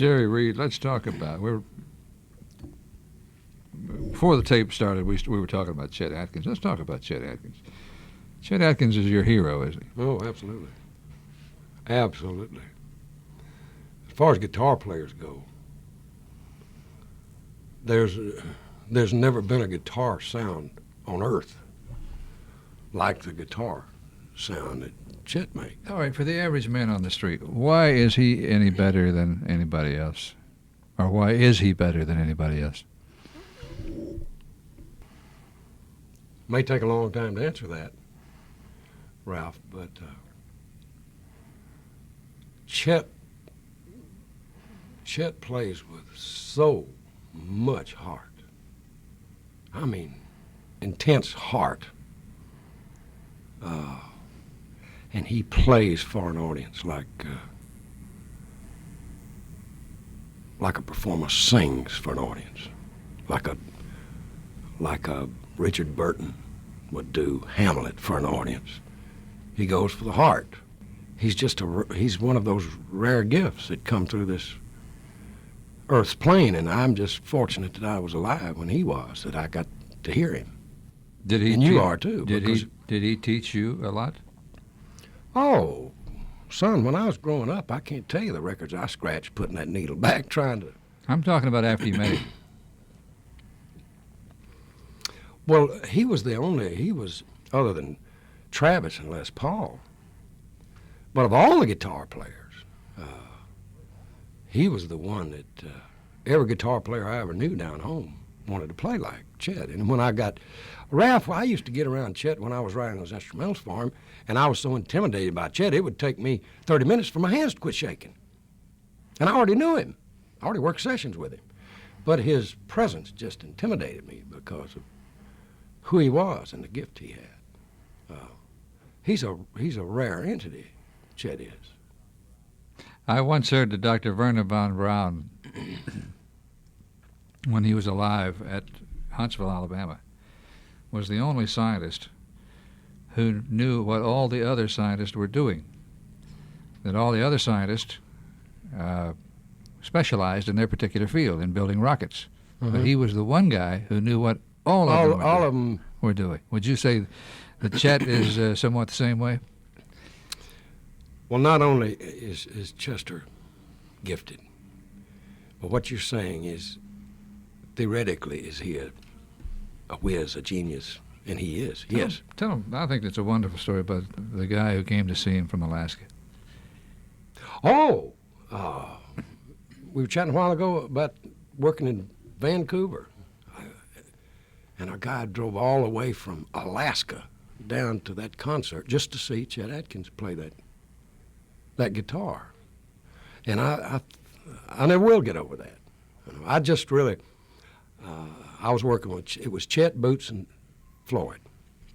Jerry Reed, let's talk about, before the tape started, we were talking about Chet Atkins. Let's talk about Chet Atkins. Chet Atkins is your hero, isn't he? Oh, absolutely. Absolutely. As far as guitar players go, there's never been a guitar sound on earth like the guitar sound that Chet makes. All right, for the average man on the street, why is he any better than anybody else? Or why is he better than anybody else? May take a long time to answer that, Ralph, but Chet plays with so much heart. I mean, intense heart. And he plays for an audience like a performer sings for an audience, like a Richard Burton would do Hamlet for an audience. He goes for the heart. He's one of those rare gifts that come through this Earth's plane, and I'm just fortunate that I was alive when he was, that I got to hear him. Did he? And you are too. Did he teach you a lot? Oh, son, when I was growing up, I can't tell you the records I scratched putting that needle back trying to... I'm talking about after you met him. Well, he was, other than Travis and Les Paul, but of all the guitar players, he was the one that every guitar player I ever knew down home wanted to play like Chet. And when Ralph, I used to get around Chet when I was writing those instrumentals for him, and I was so intimidated by Chet, it would take me 30 minutes for my hands to quit shaking. And I already knew him. I already worked sessions with him. But his presence just intimidated me because of who he was and the gift he had. He's a rare entity, Chet is. I once heard that Dr. Werner von Braun, when he was alive at Huntsville, Alabama, was the only scientist who knew what all the other scientists were doing. That all the other scientists specialized in their particular field, in building rockets. Mm-hmm. But he was the one guy who knew what all of them were doing. Would you say that Chet is somewhat the same way? Well, not only is Chester gifted, but what you're saying is, theoretically, is he a whiz, a genius? And he is, yes. Tell him, I think it's a wonderful story about the guy who came to see him from Alaska. Oh, we were chatting a while ago about working in Vancouver. And a guy drove all the way from Alaska down to that concert just to see Chet Atkins play that guitar. And I never will get over that. I just really, I was working with, it was Chet, Boots, and Floyd.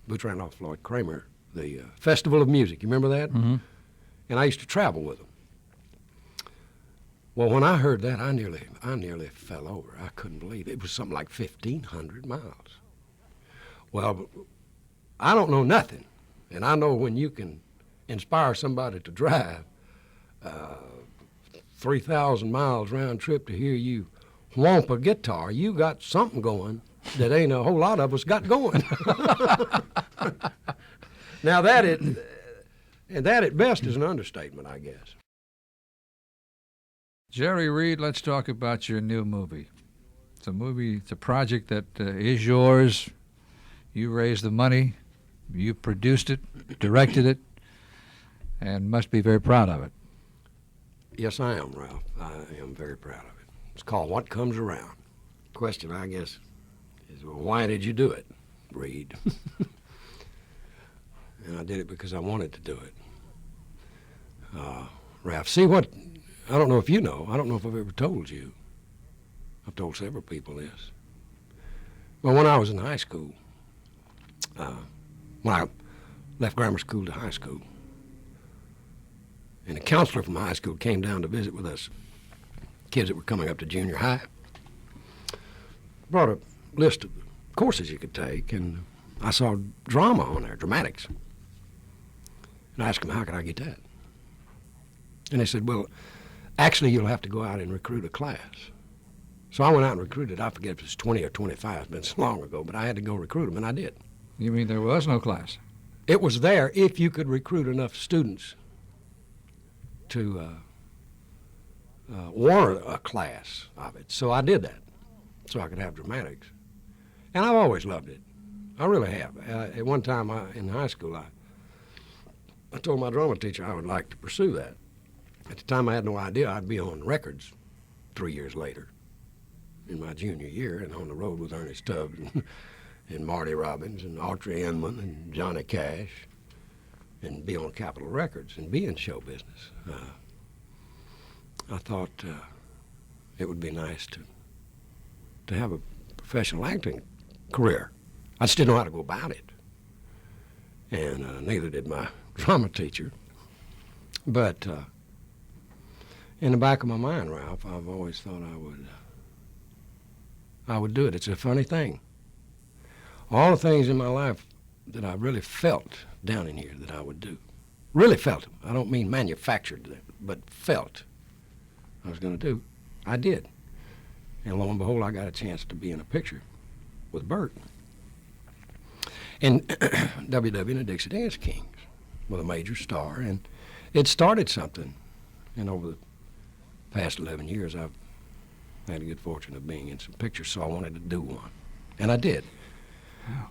Boots Randolph, Floyd Kramer, the Festival of Music. You remember that? Mm-hmm. And I used to travel with them. Well, when I heard that, I nearly fell over. I couldn't believe it. It was something like 1,500 miles. Well, I don't know nothing, and I know when you can inspire somebody to drive 3,000 miles round trip to hear you whomp a guitar, you got something going that ain't a whole lot of us got going. Now that at best is an understatement, I guess. Jerry Reed, let's talk about your new movie. It's a project that is yours. You raised the money, you produced it, directed it, and must be very proud of it. Yes, I am, Ralph. I am very proud of it. It's called What Comes Around. Question, I guess, is, well, why did you do it, Reed? And I did it because I wanted to do it. Ralph, see what, I don't know if you know, I don't know if I've ever told you. I've told several people this. Well, when I was in high school, when I left grammar school to high school, and a counselor from high school came down to visit with us, kids that were coming up to junior high, brought a list of courses you could take, and I saw drama on there, dramatics. And I asked them, how could I get that? And they said, well, Actually, you'll have to go out and recruit a class. So I went out and recruited, I forget if it was 20 or 25, it's been so long ago, but I had to go recruit them, and I did. You mean there was no class? It was there if you could recruit enough students to warrant a class of it. So I did that, so I could have dramatics. And I've always loved it. I really have. At one time in high school, I told my drama teacher I would like to pursue that. At the time, I had no idea I'd be on records 3 years later in my junior year and on the road with Ernie Stubbs and Marty Robbins and Autry Inman and Johnny Cash and be on Capitol Records and be in show business. I thought it would be nice to have a professional acting career. I just didn't know how to go about it. And neither did my drama teacher. But in the back of my mind, Ralph, I've always thought I would do it. It's a funny thing. All the things in my life that I really felt down in here that I would do, really felt them. I don't mean manufactured them, but felt I was going to do, I did. And lo and behold, I got a chance to be in a picture with Bert in WW and the Dixie Dance Kings with a major star. And it started something. And over the past 11 years, I've had the good fortune of being in some pictures, so I wanted to do one. And I did.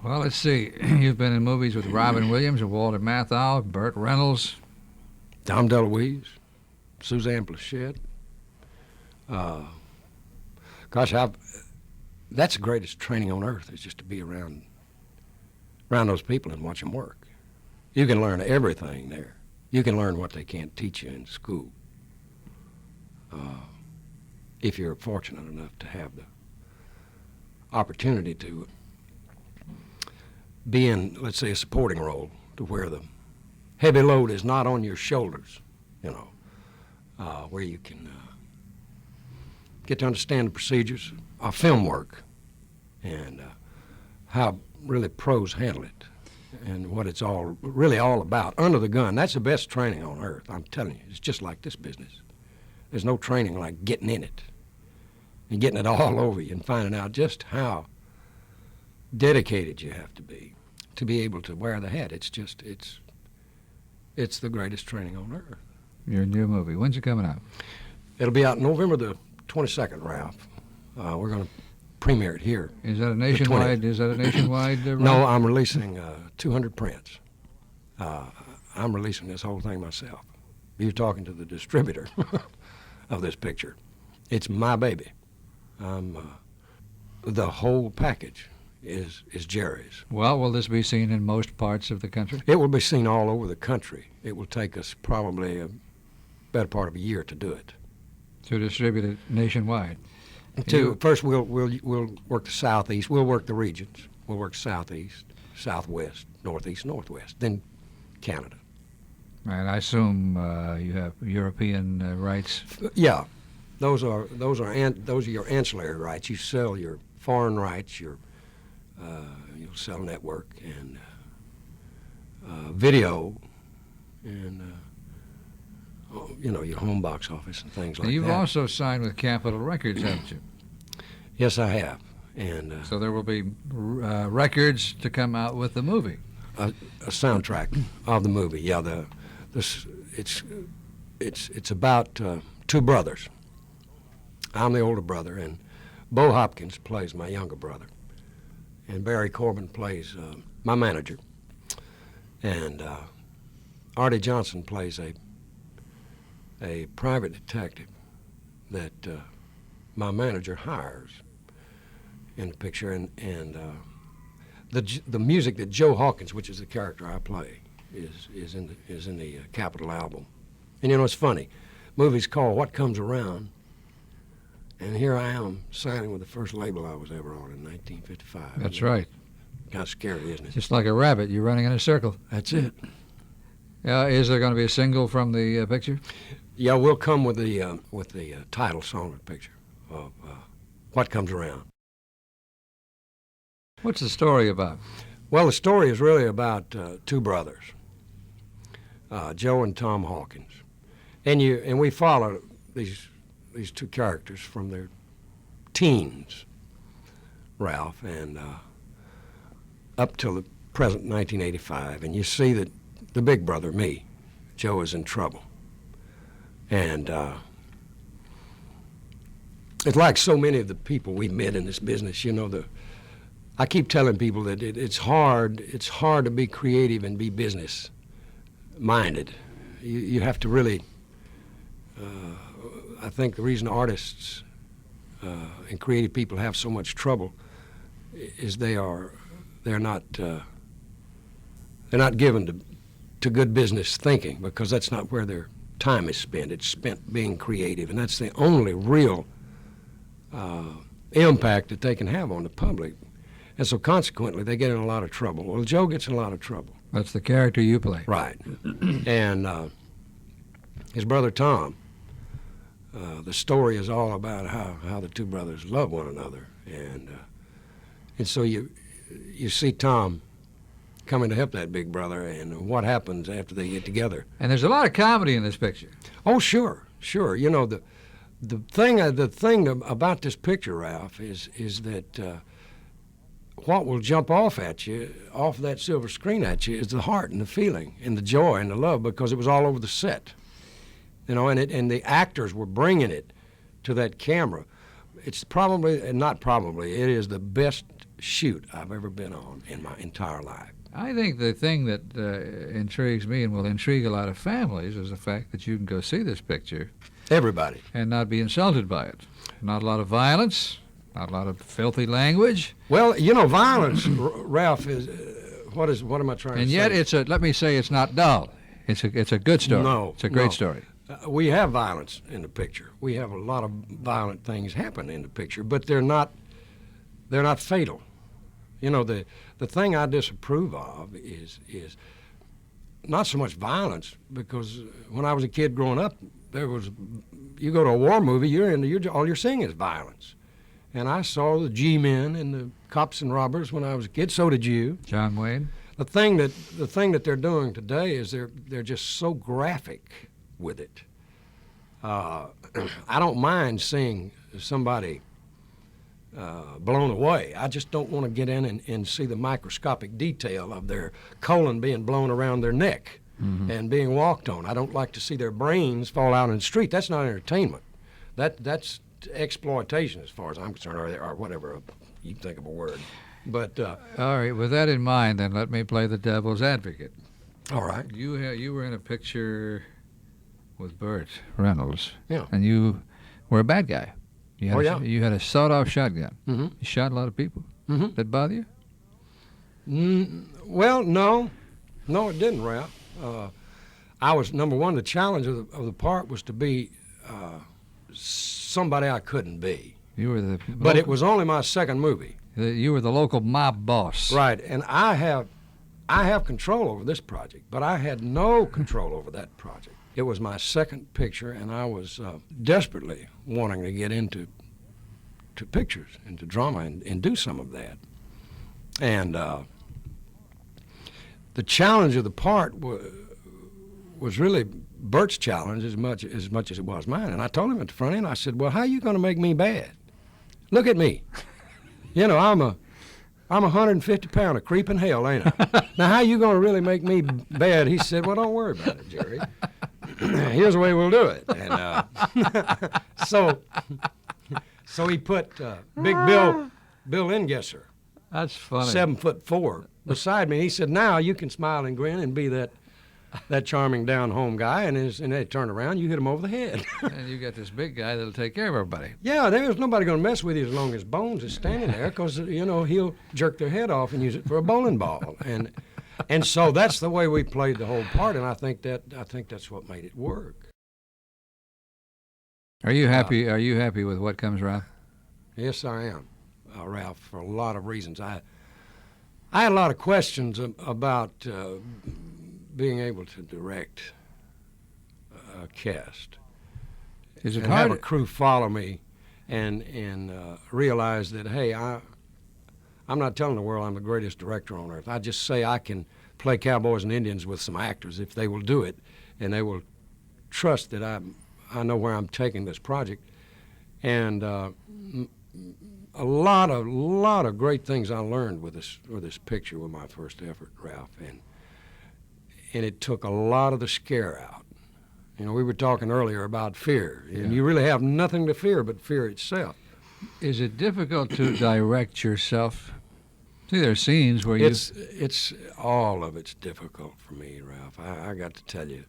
Well, let's see. You've been in movies with Robin Williams and Walter Matthau, Burt Reynolds. Dom DeLuise, Suzanne Plachette. Gosh, that's the greatest training on earth, is just to be around those people and watch them work. You can learn everything there. You can learn what they can't teach you in school. If you're fortunate enough to have the opportunity to be in, let's say, a supporting role, to where the heavy load is not on your shoulders, where you can get to understand the procedures of film work and how really pros handle it and what it's really all about. Under the gun, that's the best training on earth, I'm telling you. It's just like this business. There's no training like getting in it and getting it all over you and finding out just how dedicated you have to be able to wear the hat. It's the greatest training on earth. Your new movie. When's it coming out? It'll be out November the 22nd, Ralph. We're going to premiere it here. Is that a nationwide? No, I'm releasing 200 prints. I'm releasing this whole thing myself. You're talking to the distributor of this picture. It's my baby. The whole package is Jerry's. Well, will this be seen in most parts of the country? It will be seen all over the country. It will take us probably a better part of a year to do it. To distribute it nationwide. First, we'll work the southeast. We'll work the regions. We'll work southeast, southwest, northeast, northwest. Then Canada. And I assume you have European rights. Yeah, those are your ancillary rights. You sell your foreign rights. You'll sell network and video, and your home box office and things like that. You've also signed with Capitol Records, haven't you? Yes, I have. And so there will be records to come out with the movie. A soundtrack of the movie. Yeah, it's about two brothers. I'm the older brother, and Bo Hopkins plays my younger brother, and Barry Corbin plays my manager, and Artie Johnson plays a private detective that my manager hires in the picture, and the music that Joe Hawkins, which is the character I play, is in the Capitol album. And it's funny, movie's called What Comes Around, and here I am signing with the first label I was ever on in 1955. That's right. Kind of scary, isn't it? Just like a rabbit, you're running in a circle. That's it. Is there going to be a single from the picture? Yeah, we'll come with the title song of the picture of What Comes Around. What's the story about? Well, the story is really about two brothers, Joe and Tom Hawkins, and we follow these two characters from their teens, Ralph, and up till the present 1985, and you see that the big brother, me, Joe, is in trouble. And it's like so many of the people we met in this business, you know, I keep telling people that it's hard to be creative and be business minded. You have to really, I think the reason artists and creative people have so much trouble is they're not given to good business thinking, because that's not where their time is spent. It's spent being creative, and that's the only real impact that they can have on the public. And so consequently, they get in a lot of trouble. Well, Joe gets in a lot of trouble. That's the character you play. Right. And his brother Tom, the story is all about how the two brothers love one another. And so you see Tom coming to help that big brother, and what happens after they get together. And there's a lot of comedy in this picture. Oh, sure. You know, the thing about this picture, Ralph, is that what will jump off that silver screen at you, is the heart and the feeling and the joy and the love, because it was all over the set. You know, and the actors were bringing it to that camera. It's probably, and not probably, it is the best shoot I've ever been on in my entire life. I think the thing that intrigues me and will intrigue a lot of families is the fact that you can go see this picture. Everybody. And not be insulted by it. Not a lot of violence, not a lot of filthy language. Well, you know, violence, Ralph, is, what am I trying to say? And yet let me say it's not dull. It's a good story. No. It's a great story. We have violence in the picture. We have a lot of violent things happen in the picture, but they're not fatal. You know, the thing I disapprove of is not so much violence, because when I was a kid growing up, you go to a war movie, all you're seeing is violence. And I saw the G-men and the cops and robbers when I was a kid. So did you. John Wayne. The thing that they're doing today is they're just so graphic with it. I don't mind seeing somebody blown away. I just don't want to get in and see the microscopic detail of their colon being blown around their neck and being walked on. I don't like to see their brains fall out in the street. That's not entertainment. That's exploitation, as far as I'm concerned, or whatever you think of a word. But all right, with that in mind, then let me play the devil's advocate. All right. You were in a picture with Burt Reynolds. Yeah. And you were a bad guy. You had a sawed-off shotgun. Mm-hmm. You shot a lot of people. Mm-hmm. That bother you? Well, no, it didn't, Ralph. I was, number one, the challenge of the part was to be somebody I couldn't be. You were But it was only my second movie. You were the local mob boss. Right, and I have control over this project, but I had no control over that project. It was my second picture, and I was desperately wanting to get into pictures, into drama, and do some of that. And the challenge of the part was really Bert's challenge as much as it was mine. And I told him at the front end, I said, well, how are you going to make me bad? Look at me. You know, I'm a 150-pounder creeping hell, ain't I? Now, how you going to really make me bad? He said, well, don't worry about it, Jerry. Here's the way we'll do it. And so he put Big Bill Ingesser, That's funny. 7'4", beside me. He said, now you can smile and grin and be that charming down-home guy, and they turn around, you hit him over the head. And you got this big guy that'll take care of everybody. Yeah, there's nobody going to mess with you as long as Bones is standing there, because, you know, he'll jerk their head off and use it for a bowling ball. And so that's the way we played the whole part, and I think that's what made it work. Are you happy? Are you happy with what comes, Ralph? Yes, I am, Ralph, for a lot of reasons. I had a lot of questions about being able to direct a cast. Is it and hard? have a crew follow me and realize that, hey, I'm not telling the world I'm the greatest director on earth. I just say I can play cowboys and Indians with some actors if they will do it, and they will trust that I know where I'm taking this project, and a lot of great things I learned with this picture with my first effort, Ralph, and it took a lot of the scare out. You know, we were talking earlier about fear, and you really have nothing to fear but fear itself. Is it difficult to direct yourself? See, there are scenes where you... It's all of it's difficult for me, Ralph. I got to tell you,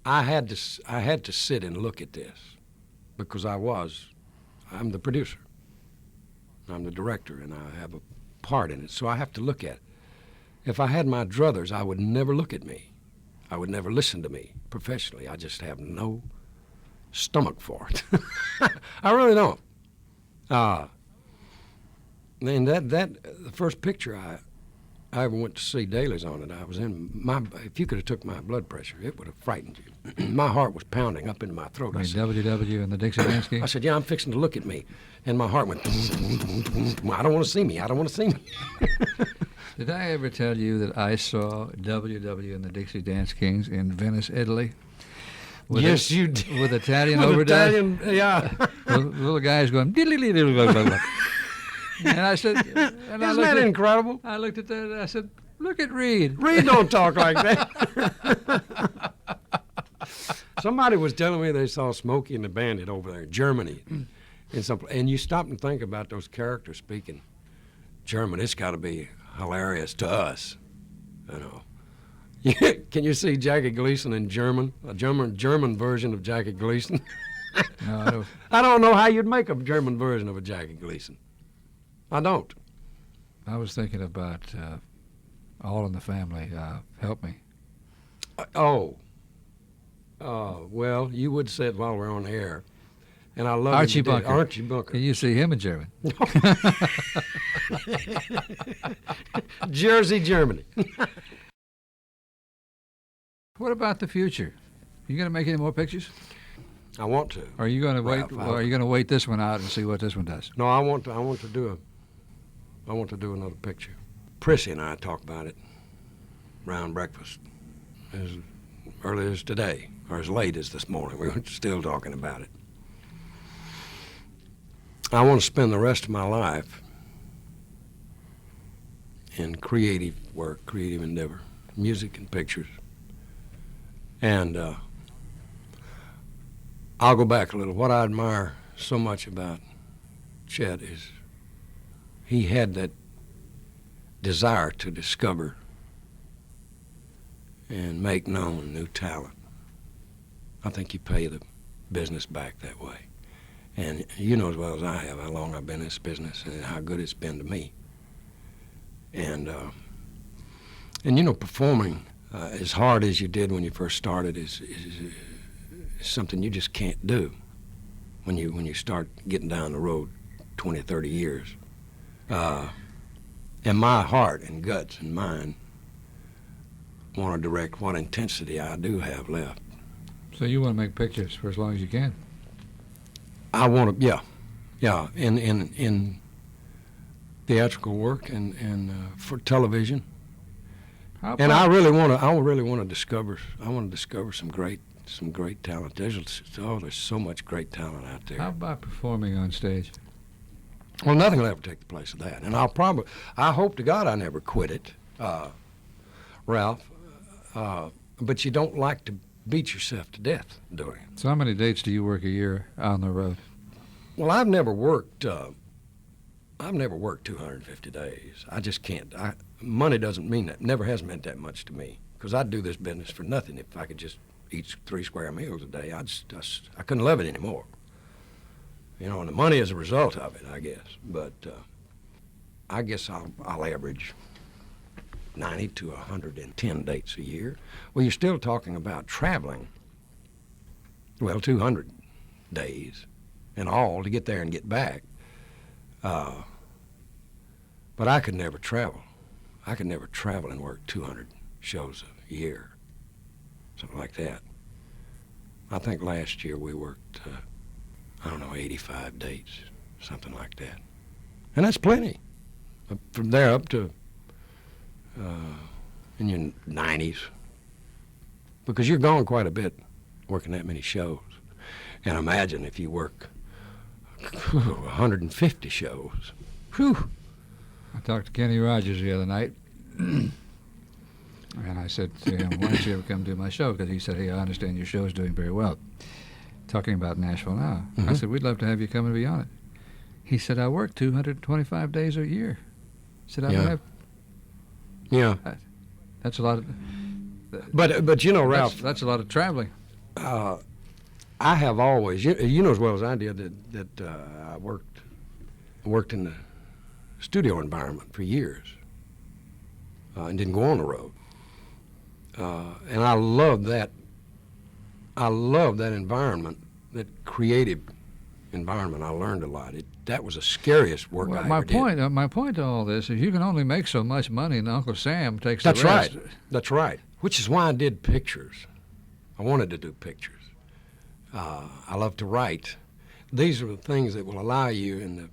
I had to sit and look at this because I'm the producer, I'm the director, and I have a part in it, so I have to look at it. If I had my druthers, I would never look at me. I would never listen to me professionally. I just have no stomach for it. I really don't. And the first picture I ever went to see dailies on it, I was in if you could have took my blood pressure, it would have frightened you. My heart was pounding up into my throat. I said, WW and the Dixie Dance King? I said, yeah, I'm fixing to look at me. And my heart went, I don't want to see me. I don't want to see me. Did I ever tell you that I saw WW and the Dixie Dance Kings in Venice, Italy? Yes, you did. With Italian overdub? Yeah. Little guys going... And I said... Isn't that incredible? I looked at that and I said, look at Reed. Reed don't talk like that. Somebody was telling me they saw Smokey and the Bandit over there in Germany. And you stop and think about those characters speaking German. It's got to be hilarious to us, you know. Can you see Jackie Gleason in German? A German version of Jackie Gleason? No, I don't. I don't know how you'd make a German version of a Jackie Gleason. I don't. I was thinking about All in the Family. Help me. Well, you would say it while we're on the air. And I love Archie Bunker. Archie Bunker. Can you see him in German? Jersey, Germany. What about the future? You going to make any more pictures? I want to. Or are you going to wait? Or are you going to wait this one out and see what this one does? No, I want to do another picture. Prissy and I talk about it around breakfast as early as today, or as late as this morning. We were still talking about it. I want to spend the rest of my life in creative work, creative endeavor, music and pictures. And I'll go back a little. What I admire so much about Chet is he had that desire to discover and make known new talent. I think you pay the business back that way. And you know as well as I have how long I've been in this business and how good it's been to me. And you know, performing as hard as you did when you first started is something you just can't do when you start getting down the road 20, 30 years. And my heart and guts and mind want to direct what intensity I do have left. So you want to make pictures for as long as you can? I want to, yeah, in theatrical work and for television. And I really want to discover some great talent. There's so much great talent out there. How about performing on stage? Well, nothing will ever take the place of that. And I hope to God I never quit it, Ralph. But you don't like to beat yourself to death doing it. So how many dates do you work a year on the road? Well, I've never worked 250 days. I just can't. Money doesn't mean that. Never has meant that much to me. Because I'd do this business for nothing if I could just eat 3 square meals a day. I couldn't love it anymore. You know, and the money is a result of it, I guess. But I guess I'll average 90 to 110 dates a year. Well, you're still talking about traveling. Well, 200 days in all to get there and get back. But I could never travel. I could never travel and work 200 shows a year, something like that. I think last year we worked, 85 dates, something like that. And that's plenty. From there up to in your 90s, because you're gone quite a bit working that many shows. And imagine if you work 150 shows. Whew. I talked to Kenny Rogers the other night, and I said to him, why don't you ever come do my show? Because he said, hey, I understand your show is doing very well. Talking about Nashville Now. I said, we'd love to have you come and be on it. He said, I work 225 days a year. He said, I don't have... Yeah. That's a lot of... But you know, Ralph... That's a lot of traveling. I have always... You know as well as I did that I worked in the studio environment for years and didn't go on the road. And I love that. I love that environment, that creative environment. I learned a lot. That was the scariest work I ever did. My point to all this is you can only make so much money, and Uncle Sam takes That's the rest. right. That's right. Which is why I did pictures. I wanted to do pictures. I love to write. These are the things that will allow you in the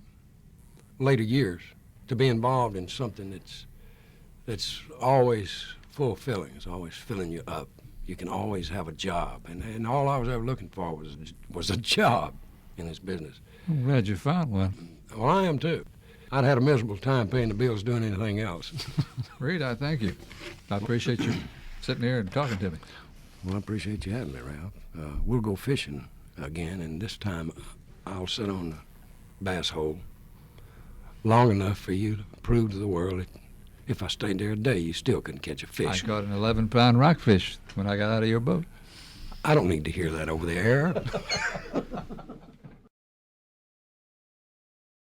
later years to be involved in something that's always fulfilling. It's always filling you up. You can always have a job, and all I was ever looking for was a job in this business. I'm glad you found one. Well, I am too. I'd had a miserable time paying the bills doing anything else. Reed, I thank you. I appreciate you sitting here and talking to me. Well, I appreciate you having me, Ralph. We'll go fishing again, and this time I'll sit on the bass hole long enough for you to prove to the world that if I stayed there a day, you still couldn't catch a fish. I caught an 11-pound rockfish when I got out of your boat. I don't need to hear that over the air.